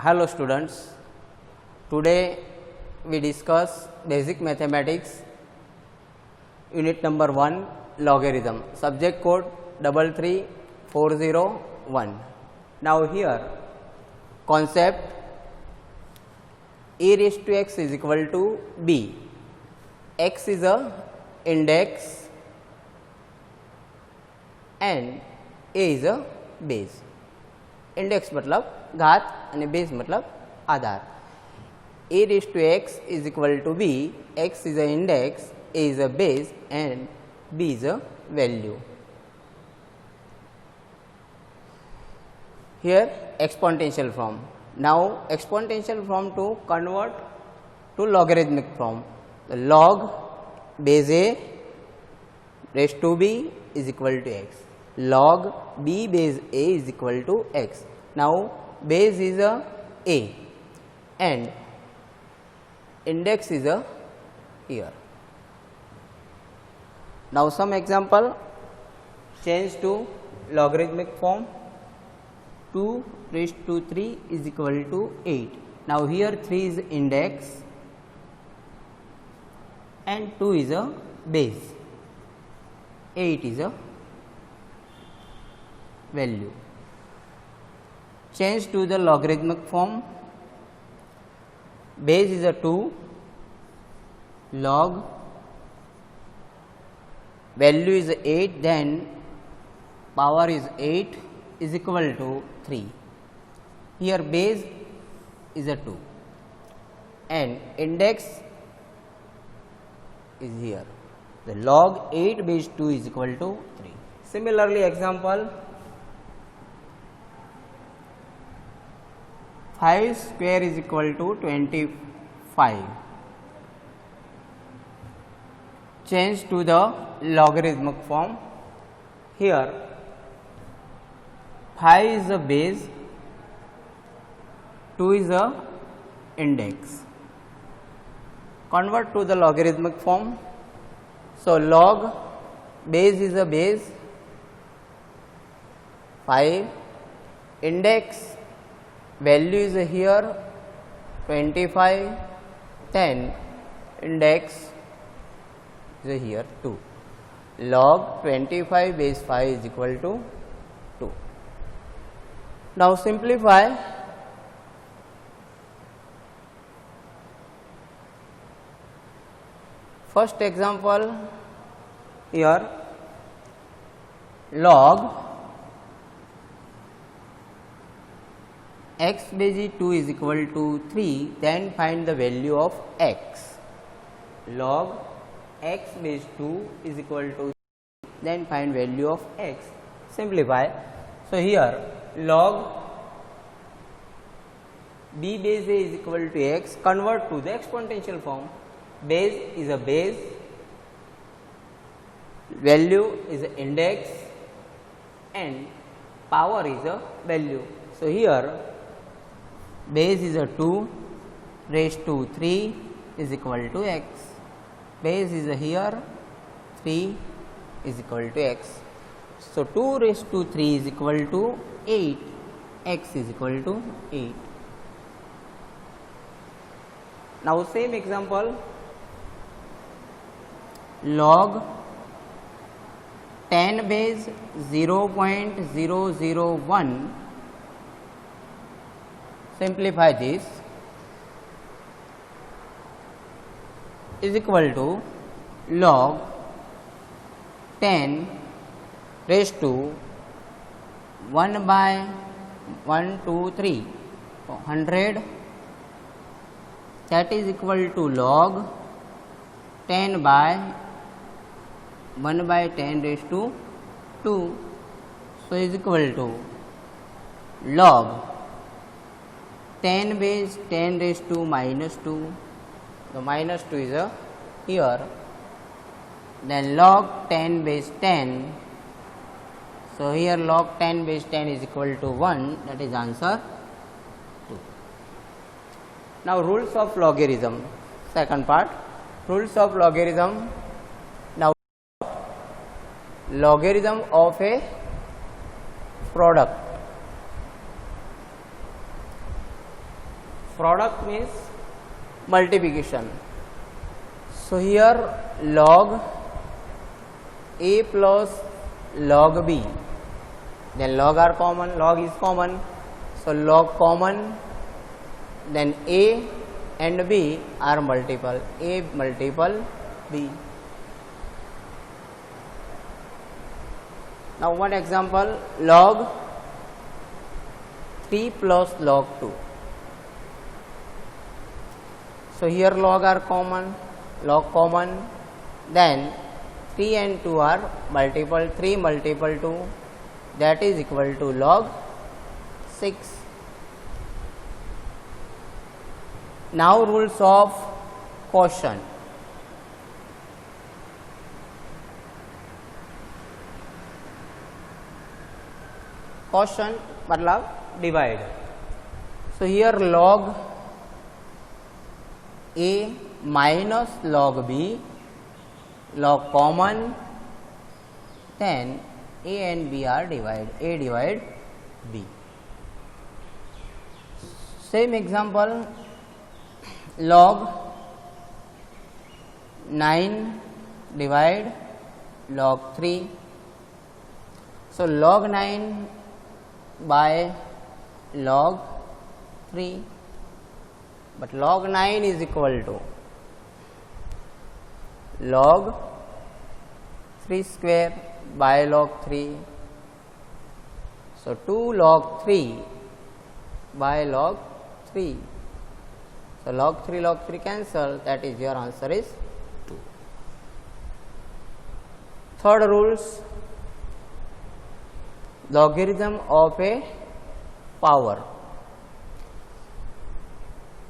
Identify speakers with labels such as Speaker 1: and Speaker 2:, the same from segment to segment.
Speaker 1: Hello students, today we discuss basic mathematics unit number 1 logarithm, subject code 33401. Now here concept e raised to x is equal to b, x is a index and a is a base. Index मतलब घात અને base मतलब आधार. a raised to x is equal to b, x is a index, a is a base and b is a value. Here exponential form. Now exponential form to convert to logarithmic form. The log base a raised to b is equal to x. Log b base a is equal to x. Now base is a and index is a here. Now some example, change to logarithmic form. 2 raised to 3 is equal to 8. Now here 3 is index and 2 is a base, 8 is a value. Change to the logarithmic form. Base is a 2, log value is 8, then power is 8 is equal to 3. Here base is a 2 and index is here. The log 8 base 2 is equal to 3. Similarly, example 5 square is equal to 25. Change to the logarithmic form. Here 5 is the base, 2 is the index. Convert to the logarithmic form. So log base is a base, 5, index value is here 25, 10, index is here 2. Log 25 base 5 is equal to 2. Now simplify. First example, here log x base 2 is equal to 3, then find the value of x. Log x base 2 is equal to 3, then find value of x. Simplify. So here log b base a is equal to x, convert to the exponential form. Base is a base, value is an index and power is a value. So here base is a 2 raised to 3 is equal to x. Base is a here 3 is equal to x. So 2 raised to 3 is equal to 8, x is equal to 8. Now same example, log 10 base 0.001. Simplify this, is equal to log 10 raised to 1 by 1, 2, 3, 100, that is equal to log 10 by 1 by 10 raised to 2. So is equal to log 10 base 10 raised to minus 2. The minus 2 is a here. Then log 10 base 10. So here log 10 base 10 is equal to 1. That is answer 2. Now rules of logarithm. Second part, rules of logarithm. Now logarithm of a product. product means multiplication. So here log a plus log b, then log are common, log is common, so log common, then a and b are multiple, a multiple b. Now one example, log 3 plus log 2. So here log are common, log common, then 3 and 2 are multiple, 3 multiple 2, that is equal to log 6. Now rules of quotient. Quotient मतलब divide. So here log a minus log b, log common, then a and b are divide, a divide b. Same example, log 9 divide log 3. So log 9 by log 3, but log 9 is equal to log 3 square by log 3. So 2 log 3 by log 3. So log 3 cancel, that is your answer is 2. Third rules, logarithm of a power.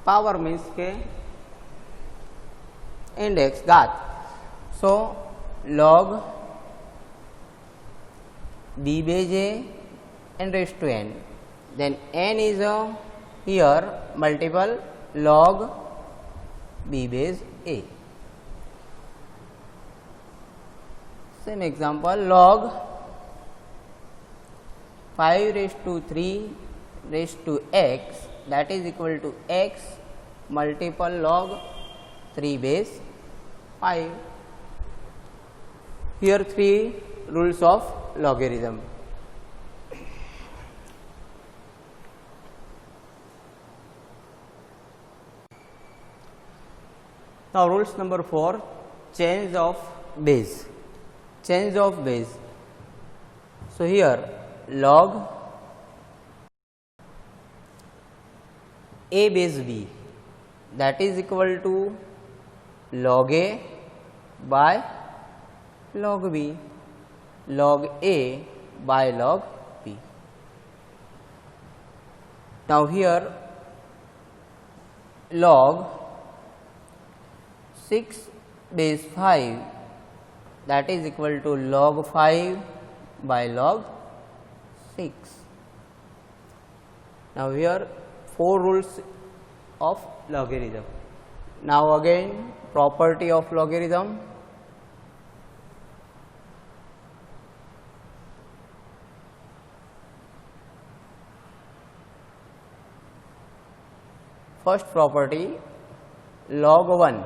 Speaker 1: Power means के index घात. So log b base a and raised to n, then n is a here multiple log b base a. Same example, log 5 raised to 3 raised to x, that is equal to x multiple log 3 base 5. Here 3 rules of logarithm. Now rules number 4, change of base. Change of base. So here log a base b, that is equal to log a by log b, log a by log b. Now here log 6 base 5, that is equal to log 5 by log 6. Now here 4 rules of logarithm. Now again property of logarithm. First property, log 1.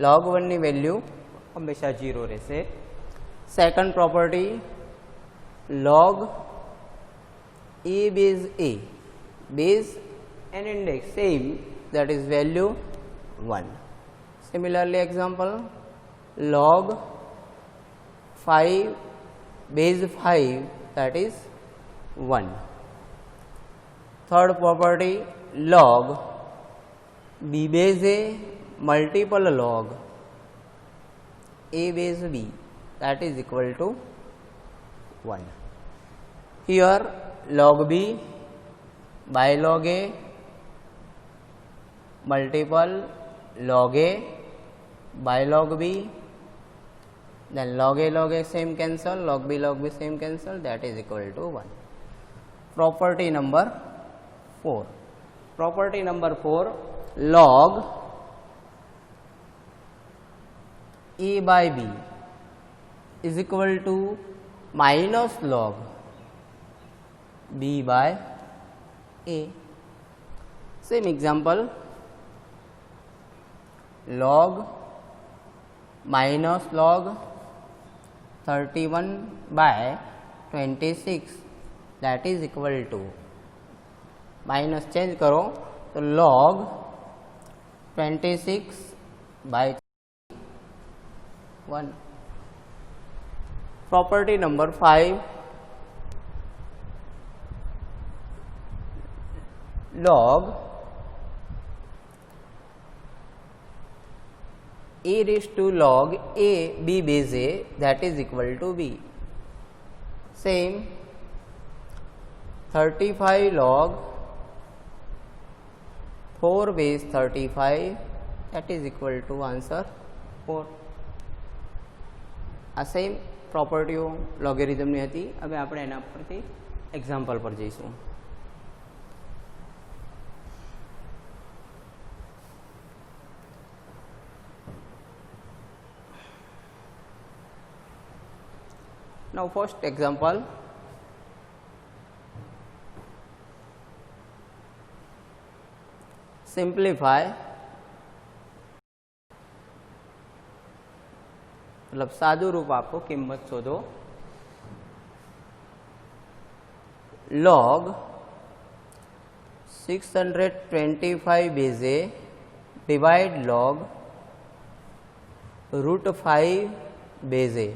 Speaker 1: log 1 ની value હંમેશા 0 રહેશે. Second property, log a base a, base and index same, that is value 1. Similarly example, log 5 base 5, that is 1. Third property, log b base a multiple log a base b, that is equal to 1. Here log b by log a multiple log a by log b, then log a same cancel, log b same cancel, that is equal to 1. Property number 4. Property number 4, log a by b is equal to minus log b by a. Same example, log minus log 31 by 26 that is equal to, minus change करो तो log 26 by 1. Property number 5, log a raised to log a b base a that is equal to b. Same, 35 log 4 base 35 that is equal to answer 4. આ same પ્રોપર્ટીઓ લોગેરિધમની હતી. હવે આપણે એના પરથી example પર જઈશું. Now first example, simplify, मतलब सादू रूप आपको किम्मत शोधो. log 625 base a divide log root 5 base a.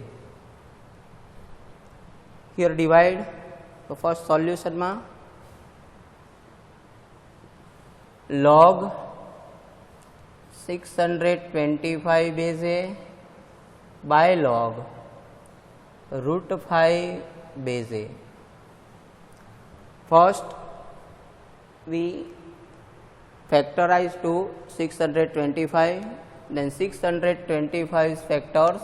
Speaker 1: Here divide, तो फर्स्ट सॉल्यूशन में log 625 base a by log root 5 base a. First we factorize to 625, then 625 factors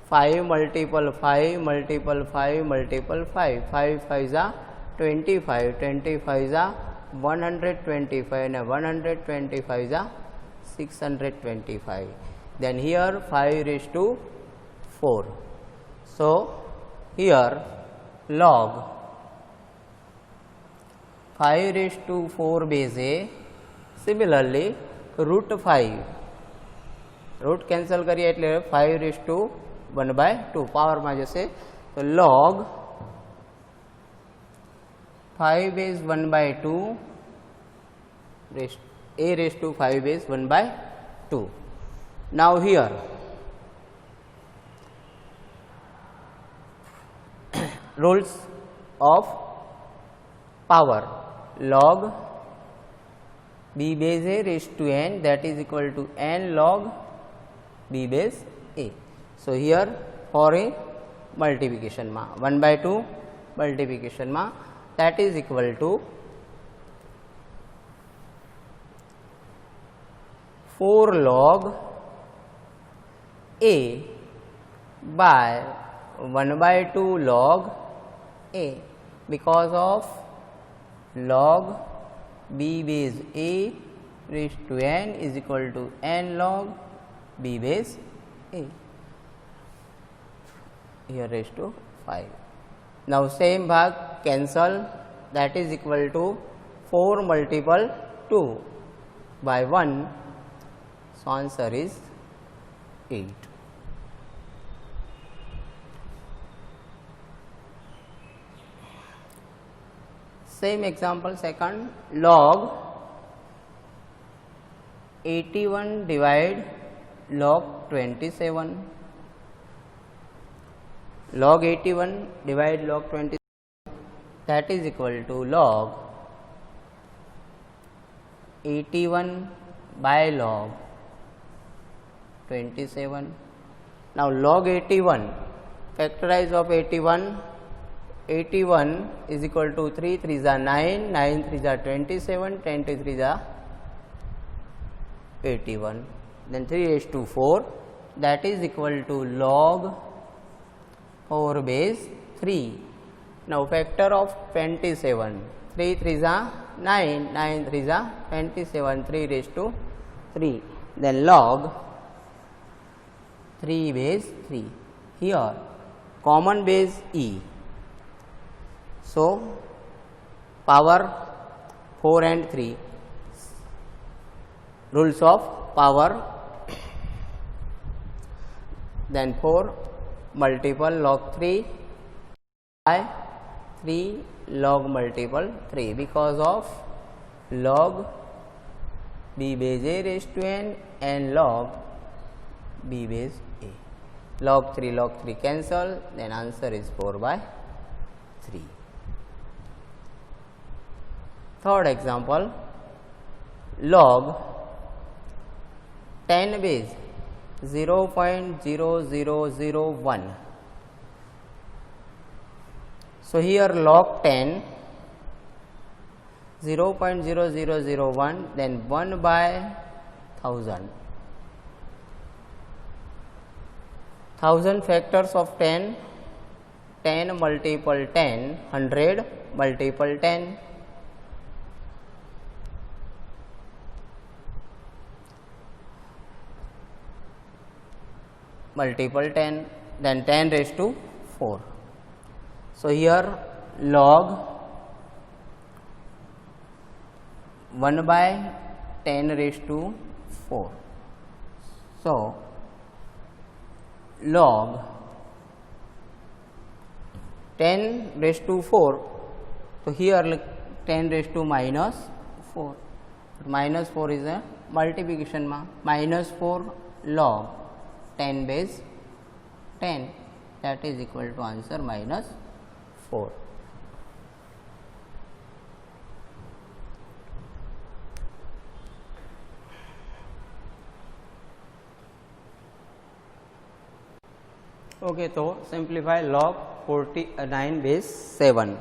Speaker 1: 5 multiple 5 multiple 5 multiple 5, 5 5 are 25, 25 are 125 and 125 are 625. Then here 5 raised to 4. So here log 5 raised to 4 base a, similarly root 5, root cancel करिए એટલે 5 raised to 1 by 2 power में जैसे, तो log 5 base 1 by 2 a raised to 5 base 1 by 2. Now here rules of power, log b base a raised to n that is equal to n log b base a. So here for a multiplication ma 1 by 2 multiplication ma that is equal to 4 log a by 1 by 2 log a, because of log b base a raised to n is equal to n log b base a, here raised to 5. Now same भाग cancel, that is equal to 4 multiple 2 by 1, so answer is 8. Same example second, log 81 divide log 27, log 81 divide log 27 that is equal to log 81 by log 27. Now log 81, factorize of 81, 81 is equal to 3 3s are 9, 9 3s are 27, 10 to 3s are 81, then 3 raised to 4 that is equal to log 4 base 3. Now factor of 27, 3 3s are 9, 9 3s are 27, 3 raised to 3, then log 3 base 3. Here common base e, so power 4 and 3, rules of power. Then 4 multiple log 3 by 3 log multiple 3 because of log b base a raised to n and log b base a. Log 3 cancel, then answer is 4 by 3. Third example, log 10 base 0.0001. So here log 10 0.0001, then 1 by 1000. 1000 factors of 10, 10 multiple 10, 100 multiple 10. Multiple 10, then 10 raised to 4. So here log 1 by 10 raised to 4. So log 10 raised to 4. So here 10 raised to minus 4. But minus 4 is a multiplication ma. Minus 4 log 10 base 10, that is equal to answer minus 4. Okay, so simplify log 49 base 7.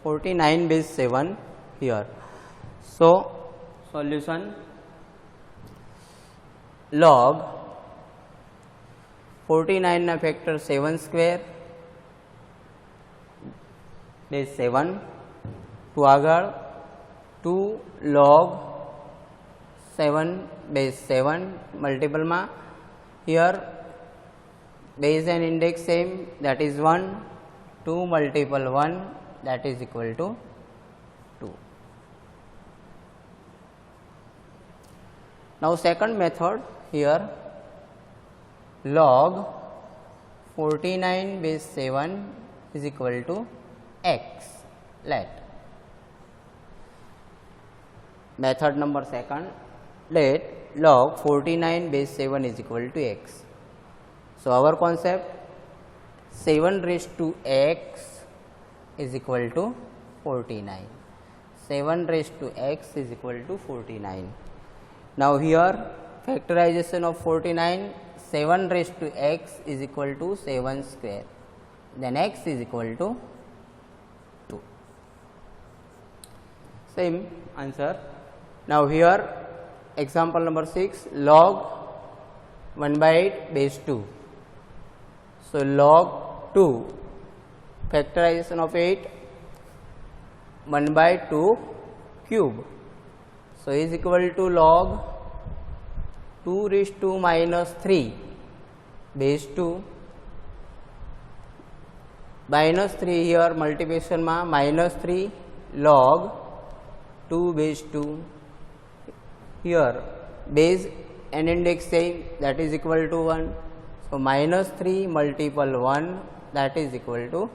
Speaker 1: 49 base 7 here. So solution, log 49 na factor 7 square base 7 to આગળ 2 log 7 base 7 multiple માં here base and index same, that is 1, 2 multiple 1, that is equal to 2. Now second method, here log 49 base 7 is equal to x. Let method number second, let log 49 base 7 is equal to x. So our concept, 7 raised to x is equal to 49. 7 raised to x is equal to 49. Now here factorization of 49, 7 raised to x is equal to 7 square, then x is equal to 2. Same answer. Now here example number 6, log 1 by 8 base 2. So log 2 factorization of 8, 1 by 2 cube. So is equal to log 2 raised to minus 3 base 2. Minus 3 here multiplication ma minus 3 log 2 base 2. Here base and index same, that is equal to 1. So minus 3 multiple 1, that is equal to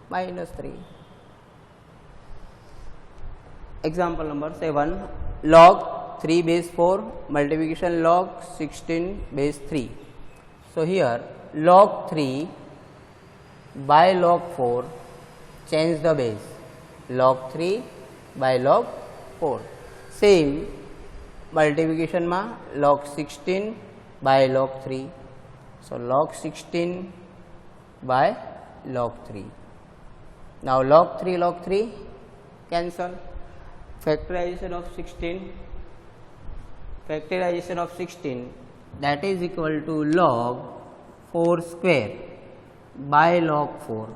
Speaker 1: minus 3. Example number 7, log 3 base 4 multiplication log 16 base 3. So here log 3 by log 4, change the base, log 3 by log 4. Same multiplication ma log 16 by log 3. So log 16 by log 3. Now log 3 cancel. Factorization of 16, that is equal to log 4 square by log 4.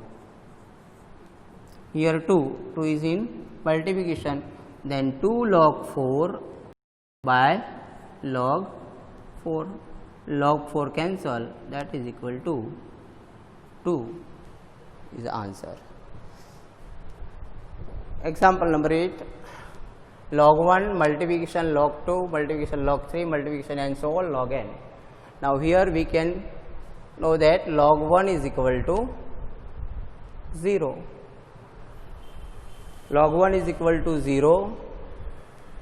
Speaker 1: Here 2 is in multiplication, then 2 log 4 by log 4. Log 4 cancel, that is equal to 2 is the answer. Example number 8, log 1 multiplication log 2 multiplication log 3 multiplication and so on log n. Now here we can know that log 1 is equal to 0. Log 1 is equal to 0,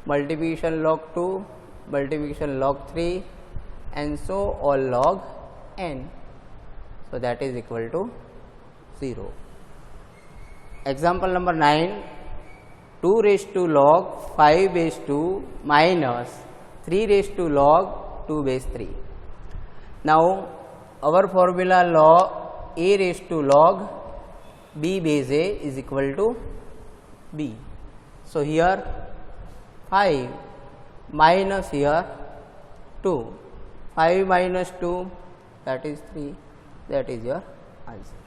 Speaker 1: multiplication log 2, multiplication log 3 and so on log n. So that is equal to 0. Example number 9, 2 raised to log 5 base 2 minus 3 raised to log 2 base 3. Now our formula log a raised to log b base a is equal to b. So here 5 minus here 2, 5 minus 2 that is 3, that is your answer.